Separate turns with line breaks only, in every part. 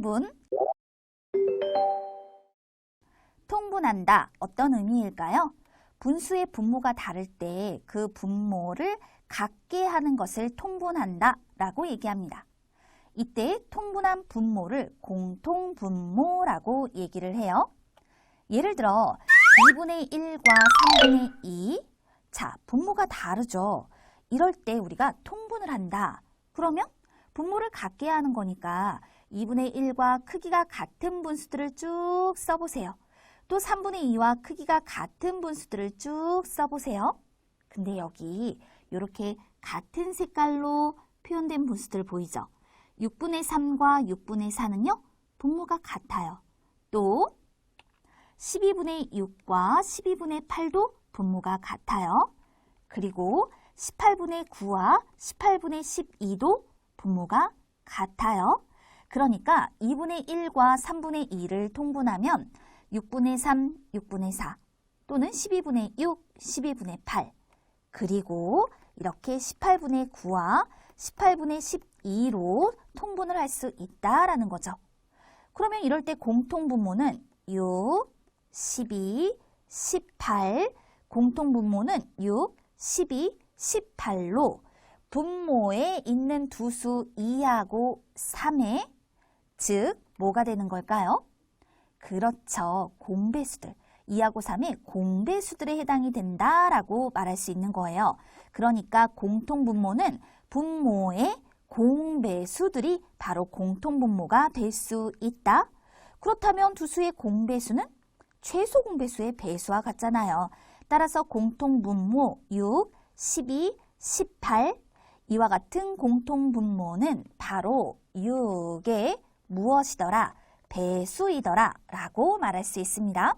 통분. 통분한다. 어떤 의미일까요? 분수의 분모가 다를 때 그 분모를 같게 하는 것을 통분한다 라고 얘기합니다. 이때 통분한 분모를 공통분모라고 얘기를 해요. 예를 들어 2분의 1과 3분의 2. 자, 분모가 다르죠. 이럴 때 우리가 통분을 한다. 그러면 분모를 같게 하는 거니까 2분의 1과 크기가 같은 분수들을 쭉 써보세요. 또 3분의 2와 크기가 같은 분수들을 쭉 써보세요. 근데 여기 이렇게 같은 색깔로 표현된 분수들 보이죠? 6분의 3과 6분의 4는요, 분모가 같아요. 또 12분의 6과 12분의 8도 분모가 같아요. 그리고 18분의 9와 18분의 12도 분모가 같아요. 그러니까 2분의 1과 3분의 2를 통분하면 6분의 3, 6분의 4 또는 12분의 6, 12분의 8 그리고 이렇게 18분의 9와 18분의 12로 통분을 할 수 있다라는 거죠. 그러면 이럴 때 공통분모는 6, 12, 18 공통분모는 6, 12, 18로 분모에 있는 두 수 2하고 3의 즉 뭐가 되는 걸까요? 그렇죠. 공배수들. 2하고 3의 공배수들에 해당이 된다라고 말할 수 있는 거예요. 그러니까 공통분모는 분모의 공배수들이 바로 공통분모가 될 수 있다. 그렇다면 두 수의 공배수는 최소 공배수의 배수와 같잖아요. 따라서 공통분모 6, 12, 18 이와 같은 공통분모는 바로 6의 무엇이더라? 배수이더라 라고 말할 수 있습니다.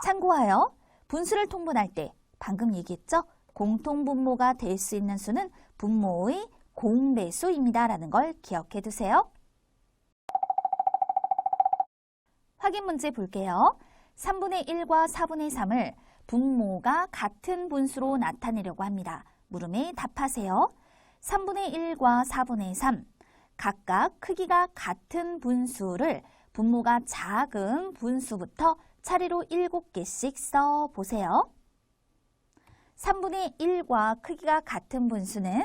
참고하여 분수를 통분할 때 방금 얘기했죠? 공통분모가 될 수 있는 수는 분모의 공배수입니다 라는 걸 기억해 두세요. 확인 문제 볼게요. 3분의 1과 4분의 3을 분모가 같은 분수로 나타내려고 합니다. 물음에 답하세요. 3분의 1과 4분의 3 각각 크기가 같은 분수를 분모가 작은 분수부터 차례로 7개씩 써보세요. 3분의 1과 크기가 같은 분수는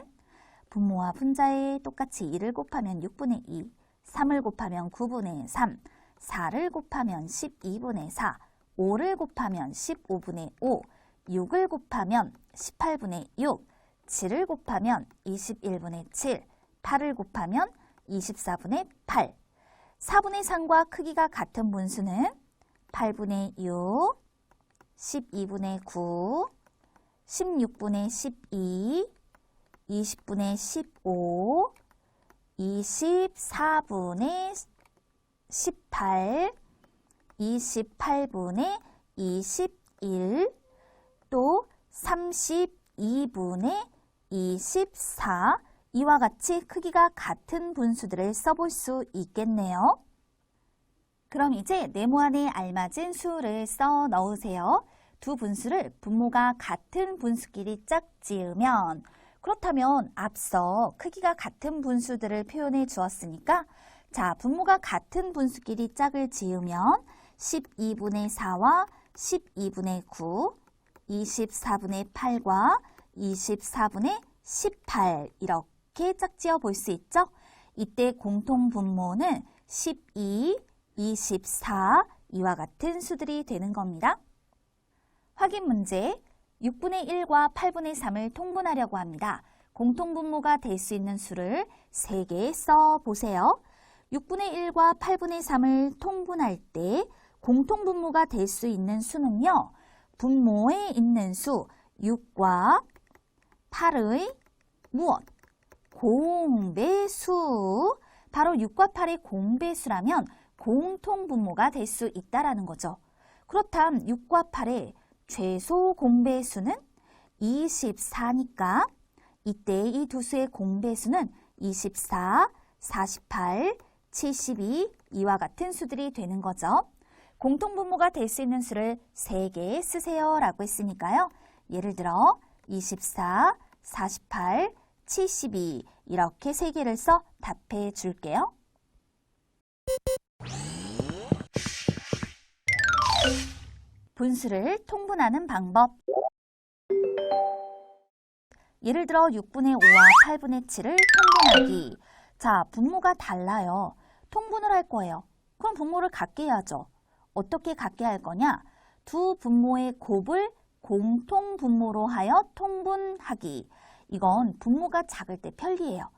분모와 분자에 똑같이 2를 곱하면 6분의 2, 3을 곱하면 9분의 3, 4를 곱하면 12분의 4, 5를 곱하면 15분의 5, 6을 곱하면 18분의 6, 7을 곱하면 21분의 7, 8을 곱하면 24분의 8. 4분의 3과 크기가 같은 분수는 8분의 6, 12분의 9, 16분의 12, 20분의 15, 24분의 18, 28분의 21, 또 32분의 24 이와 같이 크기가 같은 분수들을 써볼 수 있겠네요. 그럼 이제 네모안에 알맞은 수를 써 넣으세요. 두 분수를 분모가 같은 분수끼리 짝지으면 그렇다면 앞서 크기가 같은 분수들을 표현해 주었으니까 자, 분모가 같은 분수끼리 짝을 지으면 12분의 4와 12분의 9, 24분의 8과 24분의 18 이렇게 짝지어 볼 수 있죠? 이때 공통분모는 12, 24 이와 같은 수들이 되는 겁니다. 확인 문제 6분의 1과 8분의 3을 통분하려고 합니다. 공통분모가 될 수 있는 수를 3개 써보세요. 6분의 1과 8분의 3을 통분할 때 공통분모가 될 수 있는 수는요. 분모에 있는 수 6과 8의 무엇? 공배수. 바로 6과 8의 공배수라면 공통분모가 될 수 있다는 거죠. 그렇다면 6과 8의 최소 공배수는 24니까 이때 이 두 수의 공배수는 24, 48, 72 이와 같은 수들이 되는 거죠. 공통분모가 될 수 있는 수를 3개 쓰세요 라고 했으니까요. 예를 들어 24, 48, 72 이렇게 3개를 써 답해 줄게요. 분수를 통분하는 방법. 예를 들어 6분의 5와 8분의 7을 통분하기. 자, 분모가 달라요. 통분을 할 거예요. 그럼 분모를 같게 해야죠. 어떻게 같게 할 거냐? 두 분모의 곱을 공통 분모로 하여 통분하기. 이건 분모가 작을 때 편리해요.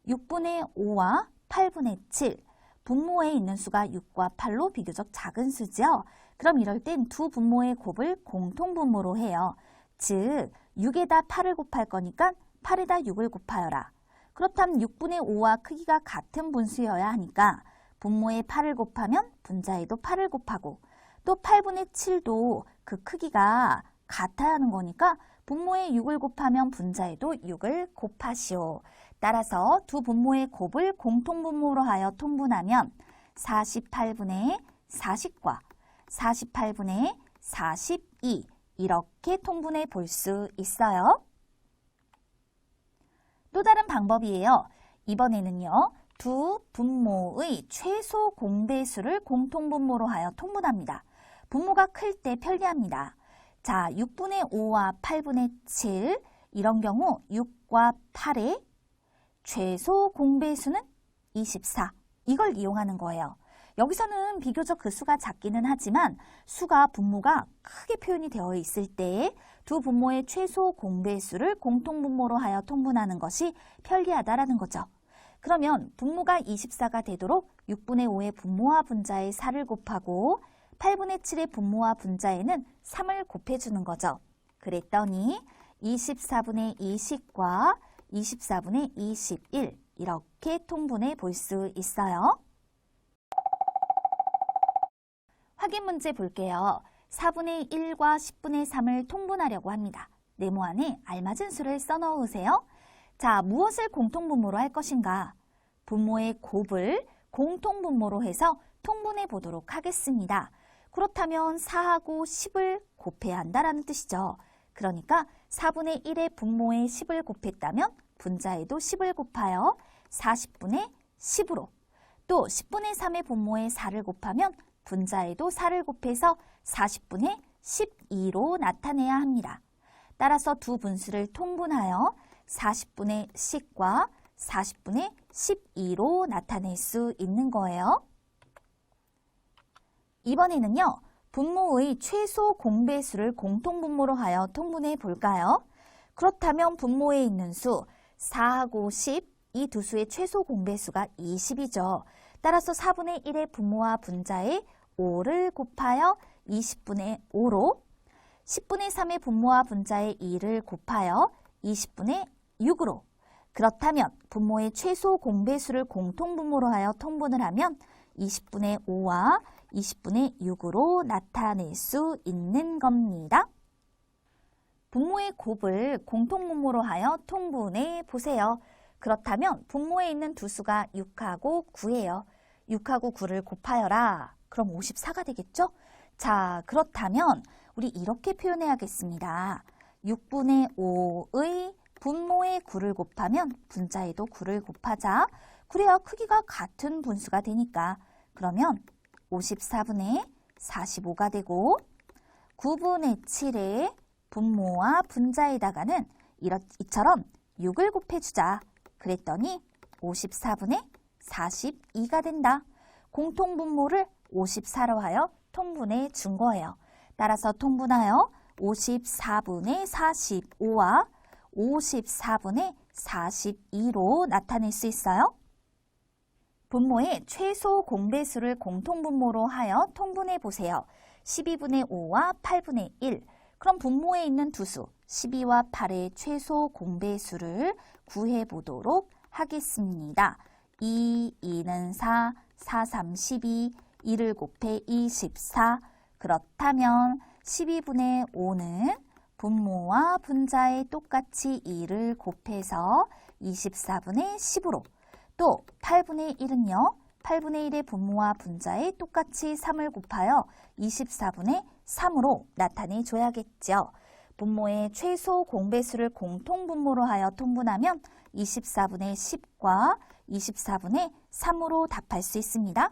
6분의 5와 8분의 7. 분모에 있는 수가 6과 8로 비교적 작은 수죠. 그럼 이럴 땐 두 분모의 곱을 공통 분모로 해요. 즉, 6에다 8을 곱할 거니까 8에다 6을 곱하여라. 그렇다면 6분의 5와 크기가 같은 분수여야 하니까 분모에 8을 곱하면 분자에도 8을 곱하고 또 8분의 7도 그 크기가 같아야 하는 거니까 분모에 6을 곱하면 분자에도 6을 곱하시오. 따라서 두 분모의 곱을 공통분모로 하여 통분하면 48분의 40과 48분의 42 이렇게 통분해 볼 수 있어요. 또 다른 방법이에요. 이번에는요. 두 분모의 최소 공배수를 공통분모로 하여 통분합니다. 분모가 클 때 편리합니다. 자, 6분의 5와 8분의 7 이런 경우 6과 8의 최소 공배수는 24. 이걸 이용하는 거예요. 여기서는 비교적 그 수가 작기는 하지만 수가 분모가 크게 표현이 되어 있을 때 두 분모의 최소 공배수를 공통분모로 하여 통분하는 것이 편리하다라는 거죠. 그러면 분모가 24가 되도록 6분의 5의 분모와 분자에 4를 곱하고 8분의 7의 분모와 분자에는 3을 곱해주는 거죠. 그랬더니 24분의 20과 24분의 21 이렇게 통분해 볼 수 있어요. 확인 문제 볼게요. 4분의 1과 10분의 3을 통분하려고 합니다. 네모 안에 알맞은 수를 써넣으세요. 자, 무엇을 공통분모로 할 것인가? 분모의 곱을 공통분모로 해서 통분해 보도록 하겠습니다. 그렇다면 4하고 10을 곱해야 한다는 뜻이죠. 그러니까 4분의 1의 분모에 10을 곱했다면 분자에도 10을 곱하여 40분의 10으로 또 10분의 3의 분모에 4를 곱하면 분자에도 4를 곱해서 40분의 12로 나타내야 합니다. 따라서 두 분수를 통분하여 40분의 10과 40분의 12로 나타낼 수 있는 거예요. 이번에는요. 분모의 최소 공배수를 공통분모로 하여 통분해 볼까요? 그렇다면 분모에 있는 수 4하고 10, 이 두 수의 최소 공배수가 20이죠. 따라서 4분의 1의 분모와 분자에 5를 곱하여 20분의 5로 10분의 3의 분모와 분자에 2를 곱하여 20분의 6으로 그렇다면 분모의 최소 공배수를 공통분모로 하여 통분을 하면 20분의 5와 20분의 6으로 나타낼 수 있는 겁니다. 분모의 곱을 공통분모로 하여 통분해 보세요. 그렇다면 분모에 있는 두 수가 6하고 9예요. 6하고 9를 곱하여라. 그럼 54가 되겠죠? 자, 그렇다면 우리 이렇게 표현해야겠습니다. 6분의 5의 분모에 9를 곱하면 분자에도 9를 곱하자. 그래야 크기가 같은 분수가 되니까. 그러면 54분의 45가 되고 9분의 7의 분모와 분자에다가는 이처럼 6을 곱해주자. 그랬더니 54분의 42가 된다. 공통분모를 54로 하여 통분해 준 거예요. 따라서 통분하여 54분의 45와 54분의 42로 나타낼 수 있어요. 분모의 최소 공배수를 공통분모로 하여 통분해 보세요. 12분의 5와 8분의 1. 그럼 분모에 있는 두 수 12와 8의 최소 공배수를 구해 보도록 하겠습니다. 2, 2는 4, 4, 3, 12, 2를 곱해 24. 그렇다면 12분의 5는 분모와 분자에 똑같이 2를 곱해서 24분의 10으로 또 8분의 1은요. 8분의 1의 분모와 분자에 똑같이 3을 곱하여 24분의 3으로 나타내 줘야겠죠. 분모의 최소 공배수를 공통분모로 하여 통분하면 24분의 10과 24분의 3으로 답할 수 있습니다.